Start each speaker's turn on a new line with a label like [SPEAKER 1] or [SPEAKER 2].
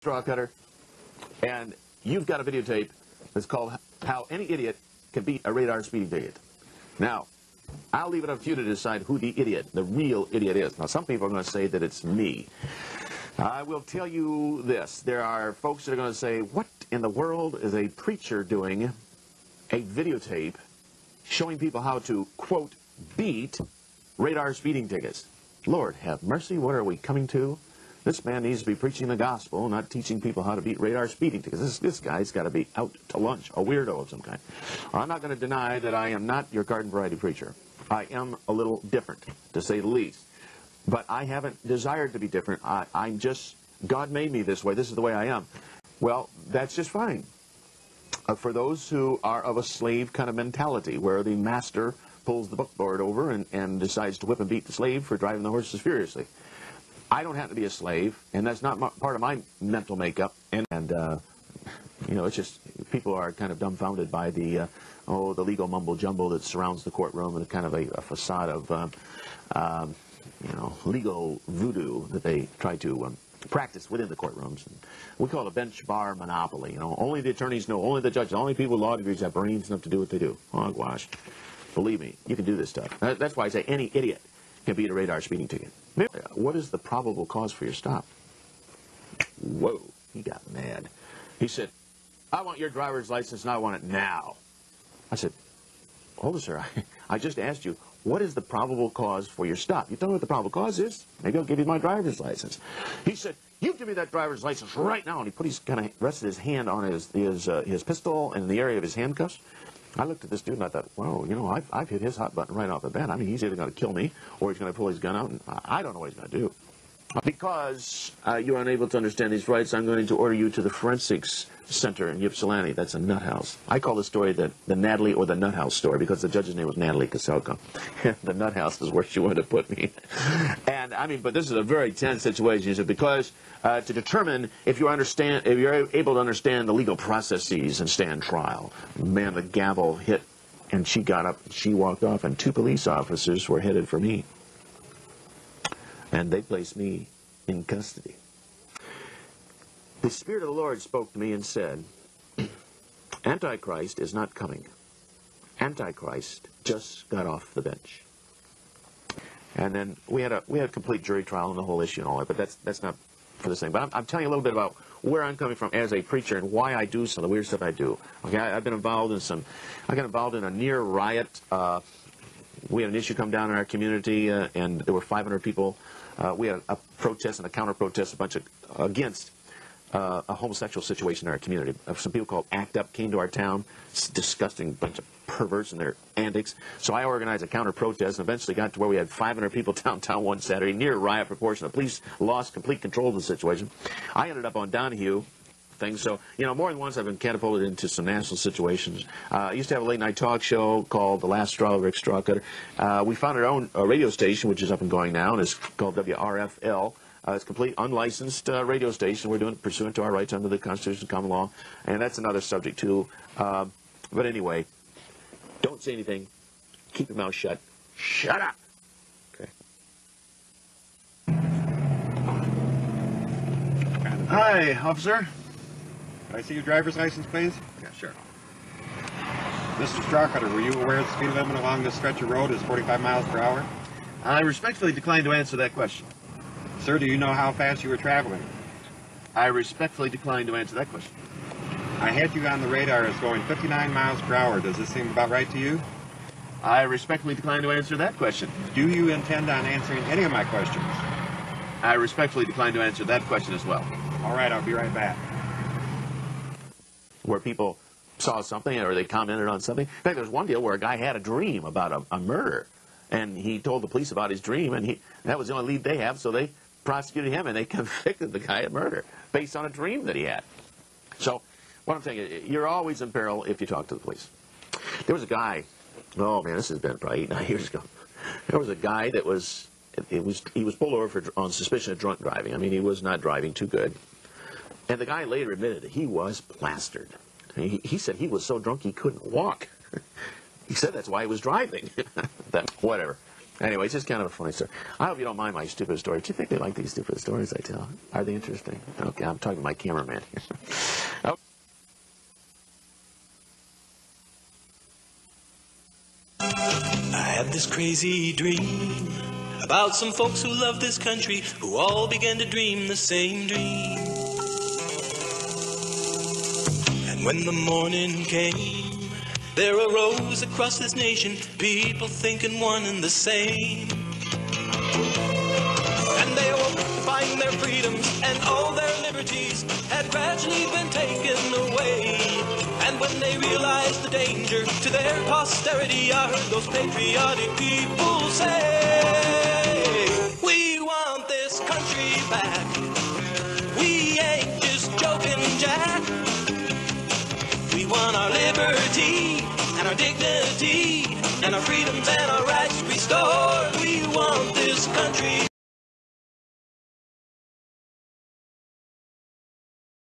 [SPEAKER 1] Straw Cutter, and you've got a videotape that's called How Any Idiot Can Beat a Radar Speeding Ticket. Now, I'll leave it up to you to decide who the idiot, the real idiot is. Now, some people are going to say that it's me. I will tell you this. There are folks that are going to say, what in the world is a preacher doing a videotape showing people how to, quote, beat radar speeding tickets? Lord have mercy, what are we coming to? This man needs to be preaching the gospel, not teaching people how to beat radar speeding tickets. This guy's got to be out to lunch, a weirdo of some kind. I'm not going to deny that I am not your garden variety preacher. I am a little different, to say the least. But I haven't desired to be different. I'm just, God made me this way. This is the way I am. Well, that's just fine. For those who are of a slave kind of mentality, where the master pulls the buckboard over and decides to whip and beat the slave for driving the horses furiously. I don't have to be a slave, and that's not part of my mental makeup. And you know, it's just people are kind of dumbfounded by the legal mumbo jumbo that surrounds the courtroom, and kind of a facade of you know, legal voodoo that they try to practice within the courtrooms. And we call it a bench bar monopoly. You know, only the attorneys know, only the judges, only people with law degrees have brains enough to do what they do. Oh gosh, believe me, you can do this stuff. That's why I say any idiot can beat a radar speeding ticket. What is the probable cause for your stop? Whoa, he got mad. He said, I want your driver's license and I want it now. I said, hold it, sir. I just asked you, what is the probable cause for your stop? You tell me what the probable cause is, maybe I'll give you my driver's license. He said, you give me that driver's license right now. And he put his kind of rested his hand on his pistol and in the area of his handcuffs. I looked at this dude and I thought, whoa, you know, I've hit his hot button right off the bat. I mean, he's either going to kill me or he's going to pull his gun out, and I don't know what he's going to do. Because you're unable to understand these rights, I'm going to order you to the Forensics Center in Ypsilanti. That's a nut house. I call the story the Natalie or the Nut House story because the judge's name was Natalie Kaselka. The nut house is where she wanted to put me. And, I mean, but this is a very tense situation. He said, because to determine if you're able to understand the legal processes and stand trial. Man, the gavel hit, and she got up, and she walked off, and 2 police officers were headed for me. And they placed me in custody. The Spirit of the Lord spoke to me and said, Antichrist is not coming. Antichrist just got off the bench. And then we had a complete jury trial on the whole issue and all that, but that's not for this thing. But I'm telling you a little bit about where I'm coming from as a preacher and why I do some of the weird stuff I do. Okay, I got involved in a near riot. We had an issue come down in our community, and there were 500 people. We had a protest and a counter-protest, against a homosexual situation in our community. Some people called ACT UP came to our town. It's a disgusting bunch of perverts and their antics. So I organized a counter-protest and eventually got to where we had 500 people downtown one Saturday, near riot proportion. The police lost complete control of the situation. I ended up on Donahue things. So, you know, more than once I've been catapulted into some national situations. I used to have a late-night talk show called The Last Straw, Rick Strawcutter. We found our own radio station, which is up and going now, and it's called WRFL. It's a complete unlicensed radio station. We're doing it pursuant to our rights under the Constitution and common law, and that's another subject, too. But anyway, don't say anything. Keep your mouth shut. Shut up! Okay.
[SPEAKER 2] Hi, officer. Can I see your driver's license, please?
[SPEAKER 1] Yeah, sure.
[SPEAKER 2] Mr. Strawcutter, were you aware the speed limit along this stretch of road is 45 miles per hour?
[SPEAKER 1] I respectfully decline to answer that question.
[SPEAKER 2] Sir, do you know how fast you were traveling?
[SPEAKER 1] I respectfully decline to answer that question.
[SPEAKER 2] I had you on the radar as going 59 miles per hour. Does this seem about right to you?
[SPEAKER 1] I respectfully decline to answer that question.
[SPEAKER 2] Do you intend on answering any of my questions?
[SPEAKER 1] I respectfully decline to answer that question as well.
[SPEAKER 2] All right, I'll be right back.
[SPEAKER 1] Where people saw something or they commented on something. In fact, there was one deal where a guy had a dream about a murder, and he told the police about his dream, and that was the only lead they have, so they prosecuted him, and they convicted the guy of murder based on a dream that he had. So what I'm saying is, you're always in peril if you talk to the police. There was a guy, oh man, this has been probably 8 or 9 years ago. There was a guy that he was pulled over on suspicion of drunk driving. I mean, he was not driving too good. And the guy later admitted that he was plastered. He said he was so drunk he couldn't walk. He said that's why he was driving. Whatever. Anyway, it's just kind of a funny story. I hope you don't mind my stupid story. Do you think they like these stupid stories I tell? Are they interesting? Okay, I'm talking to my cameraman here. Oh.
[SPEAKER 3] I had this crazy dream about some folks who love this country, who all began to dream the same dream. And when the morning came, there arose across this nation people thinking one and the same. And they awoke to find their freedoms and all their liberties had gradually been taken away. And when they realized the danger to their posterity, I heard those patriotic people say, we want this country back. We ain't just joking, Jack. We want our liberty and our dignity and our freedoms and our rights restored.